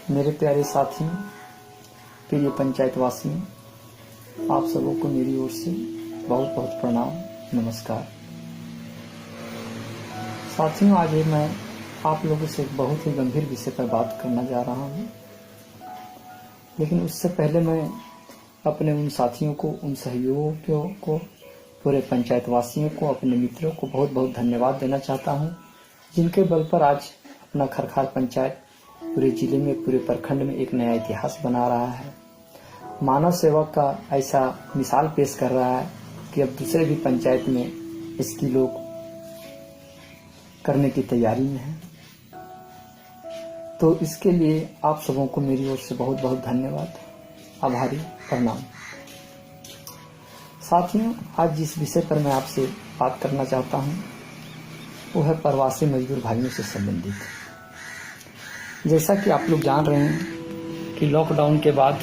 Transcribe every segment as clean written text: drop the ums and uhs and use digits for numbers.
मेरे प्यारे साथियों, प्रिय पंचायत वासियों, आप सबों को मेरी ओर से बहुत बहुत प्रणाम, नमस्कार। साथियों, आज मैं आप लोगों से एक बहुत ही गंभीर विषय पर बात करना जा रहा हूँ। लेकिन उससे पहले मैं अपने उन साथियों को, उन सहयोगियों को, पूरे पंचायत वासियों को, अपने मित्रों को बहुत बहुत धन्यवाद देना चाहता हूँ, जिनके बल पर आज अपना खरखार पंचायत पूरे जिले में, पूरे प्रखंड में एक नया इतिहास बना रहा है। मानव सेवा का ऐसा मिसाल पेश कर रहा है कि अब दूसरे भी पंचायत में इसकी लोग करने की तैयारी में है। तो इसके लिए आप सबों को मेरी ओर से बहुत बहुत धन्यवाद, आभारी, प्रणाम। साथियों, आज जिस विषय पर मैं आपसे बात करना चाहता हूँ वो है प्रवासी मजदूर भाइयों से संबंधित। जैसा कि आप लोग जान रहे हैं कि लॉकडाउन के बाद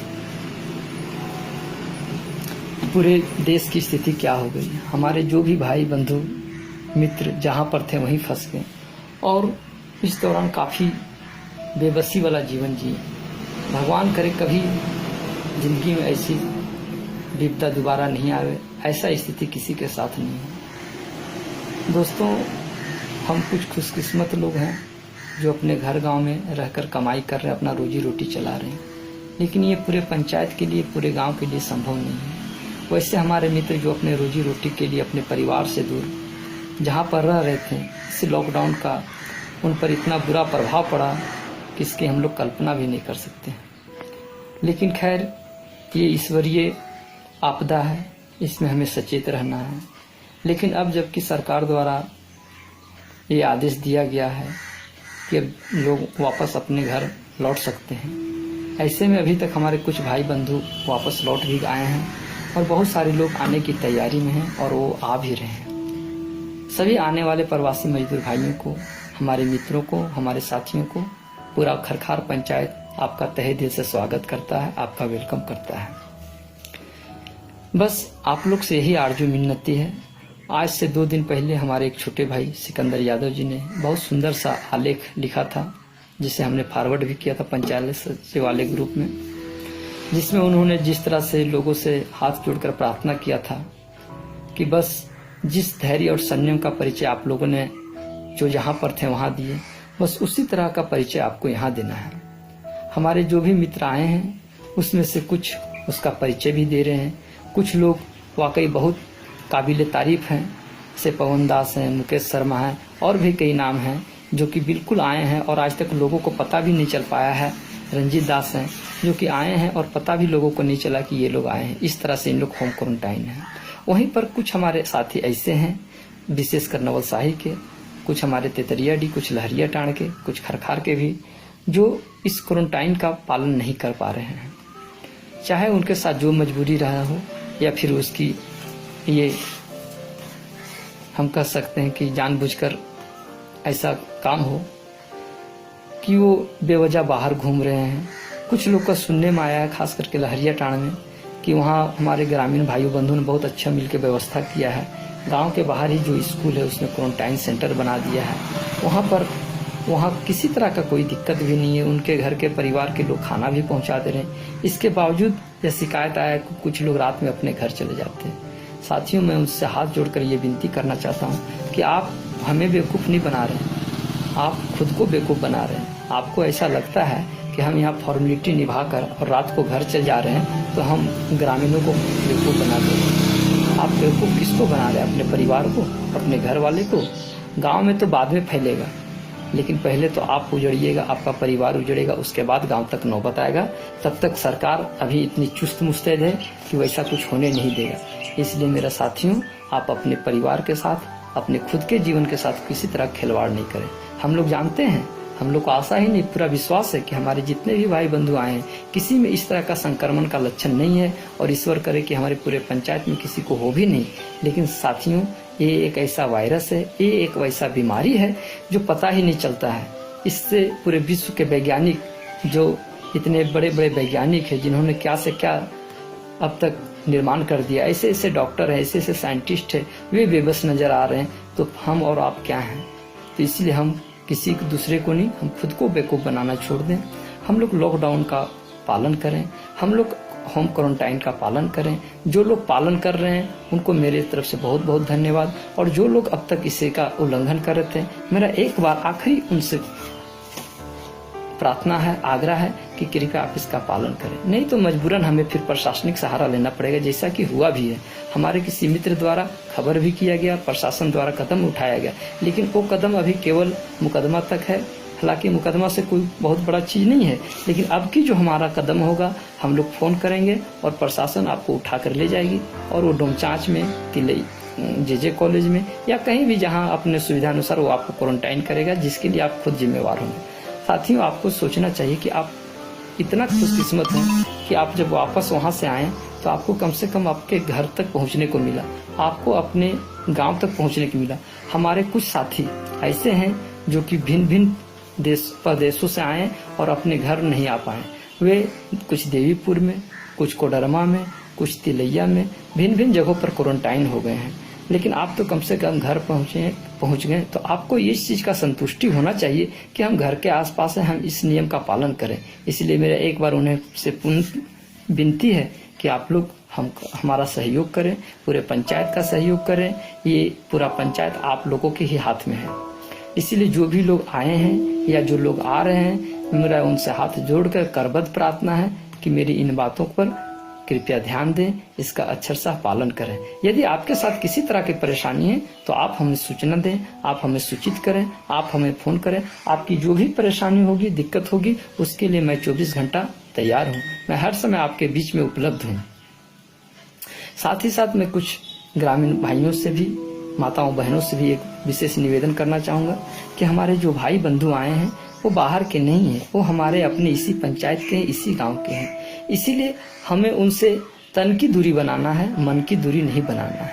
पूरे देश की स्थिति क्या हो गई। हमारे जो भी भाई बंधु मित्र जहाँ पर थे वहीं फंस गए और इस दौरान काफ़ी बेबसी वाला जीवन जिए। भगवान करे कभी जिंदगी में ऐसी विपदा दोबारा नहीं आवे, ऐसा स्थिति किसी के साथ नहीं है। दोस्तों, हम कुछ खुशकिस्मत लोग हैं जो अपने घर गांव में रहकर कमाई कर रहे हैं, अपना रोजी रोटी चला रहे हैं, लेकिन ये पूरे पंचायत के लिए, पूरे गांव के लिए संभव नहीं है। वैसे हमारे मित्र जो अपने रोजी रोटी के लिए अपने परिवार से दूर जहां पर रह रहे थे, इस लॉकडाउन का उन पर इतना बुरा प्रभाव पड़ा कि इसकी हम लोग कल्पना भी नहीं कर सकते। लेकिन खैर, ये ईश्वरीय आपदा है, इसमें हमें सचेत रहना है। लेकिन अब जबकि सरकार द्वारा ये आदेश दिया गया है कि अब लोग वापस अपने घर लौट सकते हैं, ऐसे में अभी तक हमारे कुछ भाई बंधु वापस लौट भी आए हैं और बहुत सारे लोग आने की तैयारी में हैं और वो आ भी रहे हैं। सभी आने वाले प्रवासी मजदूर भाइयों को, हमारे मित्रों को, हमारे साथियों को पूरा खरखार पंचायत आपका तहे दिल से स्वागत करता है, आपका वेलकम करता है। बस आप लोग से यही आरजू मिन्नती है। आज से 2 दिन पहले हमारे एक छोटे भाई सिकंदर यादव जी ने बहुत सुंदर सा आलेख लिखा था, जिसे हमने फॉरवर्ड भी किया था पंचायत सचिवालय ग्रुप में, जिसमें उन्होंने जिस तरह से लोगों से हाथ जोड़कर प्रार्थना किया था कि बस जिस धैर्य और संयम का परिचय आप लोगों ने जो जहाँ पर थे वहाँ दिए, बस उसी तरह का परिचय आपको यहाँ देना है। हमारे जो भी मित्र आए हैं उसमें से कुछ उसका परिचय भी दे रहे हैं। कुछ लोग वाकई बहुत काबिल तारीफ हैं, जैसे पवन दास हैं, मुकेश शर्मा हैं और भी कई नाम हैं जो कि बिल्कुल आए हैं और आज तक लोगों को पता भी नहीं चल पाया है। रंजीत दास हैं जो कि आए हैं और पता भी लोगों को नहीं चला कि ये लोग आए हैं। इस तरह से इन लोग होम क्वारंटाइन हैं। वहीं पर कुछ हमारे साथी ऐसे हैं, विशेषकर नवलशाही के, कुछ हमारे तेतरिया डी, कुछ लहरिया टाण के, कुछ खरखार के भी, जो इस क्वारंटाइन का पालन नहीं कर पा रहे हैं। चाहे उनके साथ जो मजबूरी रहा हो या फिर उसकी ये हम कह सकते हैं कि जानबूझकर ऐसा काम हो कि वो बेवजह बाहर घूम रहे हैं। कुछ लोग का सुनने में आया है, खास करके लहरिया टाण में, कि वहाँ हमारे ग्रामीण भाइयों बंधु ने बहुत अच्छा मिलकर व्यवस्था किया है। गांव के बाहर ही जो स्कूल है उसने क्वारंटाइन सेंटर बना दिया है। वहाँ किसी तरह का कोई दिक्कत भी नहीं है। उनके घर के परिवार के लोग खाना भी पहुँचा दे रहे हैं। इसके बावजूद यह शिकायत आया कि कुछ लोग रात में अपने घर चले जाते हैं। साथियों, मैं उनसे हाथ जोड़कर ये विनती करना चाहता हूँ कि आप हमें बेवकूफ़ नहीं बना रहे हैं, आप खुद को बेवकूफ़ बना रहे हैं। आपको ऐसा लगता है कि हम यहाँ फॉर्मेलिटी निभाकर और रात को घर चले जा रहे हैं तो हम ग्रामीणों को बेवकूफ़ बना रहे हैं। आप बेवकूफ़ किसको बना रहे हैं? अपने परिवार को, अपने घर वाले को। गाँव में तो बाद में फैलेगा, लेकिन पहले तो आप उजड़िएगा, आपका परिवार उजड़ेगा, उसके बाद गांव तक नौबत आएगा। तब तक सरकार अभी इतनी चुस्त मुस्तैद है कि वैसा कुछ होने नहीं देगा। इसलिए मेरा साथियों, आप अपने परिवार के साथ, अपने खुद के जीवन के साथ किसी तरह खिलवाड़ नहीं करें। हम लोग जानते हैं, हम लोग को आशा ही नहीं, पूरा विश्वास है कि हमारे जितने भी भाई बंधु आए हैं किसी में इस तरह का संक्रमण का लक्षण नहीं है और ईश्वर करे कि हमारे पूरे पंचायत में किसी को हो भी नहीं। लेकिन साथियों, ये एक ऐसा वायरस है, ये एक वैसा बीमारी है जो पता ही नहीं चलता है। इससे पूरे विश्व के वैज्ञानिक, जो इतने बड़े बड़े वैज्ञानिक हैं, जिन्होंने क्या से क्या अब तक निर्माण कर दिया, ऐसे ऐसे डॉक्टर हैं, ऐसे ऐसे साइंटिस्ट हैं, वे बेबस नजर आ रहे हैं। तो हम और आप क्या हैं? तो इसलिए हम किसी दूसरे को नहीं, हम खुद को बेवकूफ़ बनाना छोड़ दें। हम लोग लॉकडाउन का पालन करें, हम लोग होम क्वारंटाइन का पालन करें। जो लोग पालन कर रहे हैं उनको मेरे तरफ से बहुत बहुत धन्यवाद, और जो लोग अब तक इसे का उल्लंघन कर रहे थे, मेरा एक बार आखिरी उनसे प्रार्थना है, आग्रह है कि कृपया आप इसका पालन करें, नहीं तो मजबूरन हमें फिर प्रशासनिक सहारा लेना पड़ेगा, जैसा कि हुआ भी है। हमारे किसी मित्र द्वारा खबर भी किया गया, प्रशासन द्वारा कदम उठाया गया, लेकिन वो कदम अभी केवल मुकदमा तक है। हालांकि मुकदमा से कोई बहुत बड़ा चीज नहीं है, लेकिन अब की जो हमारा कदम होगा, हम लोग फोन करेंगे और प्रशासन आपको उठा कर ले जाएगी, और वो डोमचांच में, तिलई जे कॉलेज में, या कहीं भी जहां अपने सुविधा अनुसार वो आपको क्वारंटाइन करेगा, जिसके लिए आप खुद जिम्मेवार होंगे। साथियों, आपको सोचना चाहिए कि आप इतना खुशकिस्मत हैं कि आप जब वापस वहां से आए तो आपको कम से कम आपके घर तक पहुंचने को मिला, आपको अपने गांव तक पहुंचने को मिला। हमारे कुछ साथी ऐसे हैं जो कि भिन्न भिन्न प्रदेशों से आए और अपने घर नहीं आ पाए। वे कुछ देवीपुर में, कुछ कोडरमा में, कुछ तिलैया में, भिन्न भिन्न जगहों पर क्वारंटाइन हो गए हैं, लेकिन आप तो कम से कम घर पहुंच गए। तो आपको इस चीज का संतुष्टि होना चाहिए कि हम घर के आसपास हैं, हम इस नियम का पालन करें। इसलिए मेरा एक बार उन्हें से पुनः विनती है कि आप लोग हमारा सहयोग करें, पूरे पंचायत का सहयोग करें। ये पूरा पंचायत आप लोगों के ही हाथ में है। इसीलिए जो भी लोग आए हैं या जो लोग आ रहे हैं, मेरा उनसे हाथ जोड़कर करबद्ध प्रार्थना है कि मेरी इन बातों पर कृपया ध्यान दें, इसका अक्षरशः पालन करें। यदि आपके साथ किसी तरह की परेशानी है तो आप हमें सूचना दें, आप हमें सूचित करें, आप हमें फोन करें। आपकी जो भी परेशानी होगी, दिक्कत होगी, उसके लिए मैं 24 घंटा तैयार हूँ। मैं हर समय आपके बीच में उपलब्ध हूँ। साथ ही साथ मैं कुछ ग्रामीण भाइयों से भी, माताओं बहनों से भी एक विशेष निवेदन करना चाहूंगा कि हमारे जो भाई बंधु आए हैं वो बाहर के नहीं है, वो हमारे अपने इसी पंचायत के हैं, इसी गांव के हैं। इसीलिए हमें उनसे तन की दूरी बनाना है, मन की दूरी नहीं बनाना है।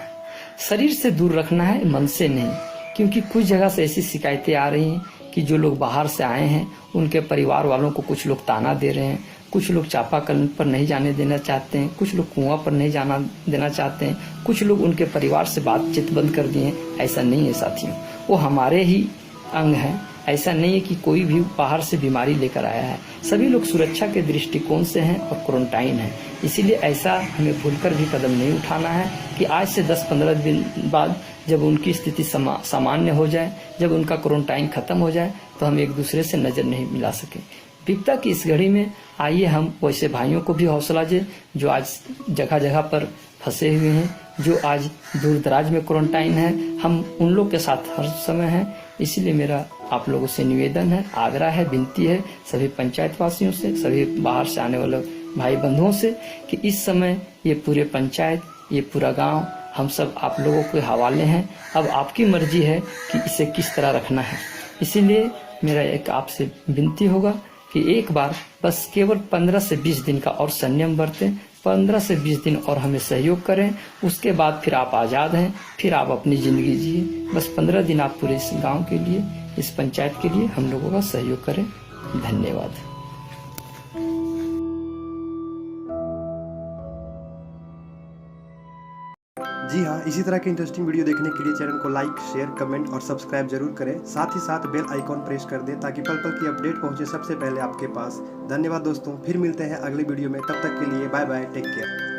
शरीर से दूर रखना है, मन से नहीं। क्योंकि कुछ जगह से ऐसी शिकायतें आ रही हैं कि जो लोग बाहर से आए हैं उनके परिवार वालों को कुछ लोग ताना दे रहे हैं, कुछ लोग चापाकल पर नहीं जाने देना चाहते हैं, कुछ लोग कुआं पर नहीं जाना देना चाहते हैं, कुछ लोग उनके परिवार से बातचीत बंद कर दिए हैं। ऐसा नहीं है साथियों, वो हमारे ही अंग हैं। ऐसा नहीं है कि कोई भी बाहर से बीमारी लेकर आया है। सभी लोग सुरक्षा के दृष्टिकोण से हैं और क्वारंटाइन है। इसीलिए ऐसा हमें भूलकर भी कदम नहीं उठाना है कि आज से 10-15 दिन बाद जब उनकी स्थिति सामान्य हो जाए, जब उनका क्वारंटाइन खत्म हो जाए, तो हम एक दूसरे से नजर नहीं मिला सके। विपदा की इस घड़ी में आइए हम वैसे भाइयों को भी हौसला दें जो आज जगह जगह पर फंसे हुए हैं, जो आज दूर दराज में क्वारंटाइन है। हम उन लोग के साथ हर समय हैं। इसलिए मेरा आप लोगों से निवेदन है, आग्रह है, विनती है सभी पंचायत वासियों से, सभी बाहर से आने वाले भाई बंधुओं से कि इस समय ये पूरे पंचायत, ये पूरा गांव, हम सब आप लोगों के हवाले हैं। अब आपकी मर्जी है कि इसे किस तरह रखना है। इसीलिए मेरा एक आपसे विनती होगा कि एक बार बस केवल 15 से 20 दिन का और संयम बरतें, 15 से 20 दिन और हमें सहयोग करें। उसके बाद फिर आप आज़ाद हैं, फिर आप अपनी ज़िंदगी जिए। बस 15 दिन आप पूरे इस गांव के लिए, इस पंचायत के लिए हम लोगों का सहयोग करें। धन्यवाद। जी हाँ, इसी तरह के इंटरेस्टिंग वीडियो देखने के लिए चैनल को लाइक, शेयर, कमेंट और सब्सक्राइब जरूर करें। साथ ही साथ बेल आइकॉन प्रेस कर दें ताकि पल पल की अपडेट पहुंचे सबसे पहले आपके पास। धन्यवाद दोस्तों, फिर मिलते हैं अगले वीडियो में। तब तक के लिए बाय बाय, टेक केयर।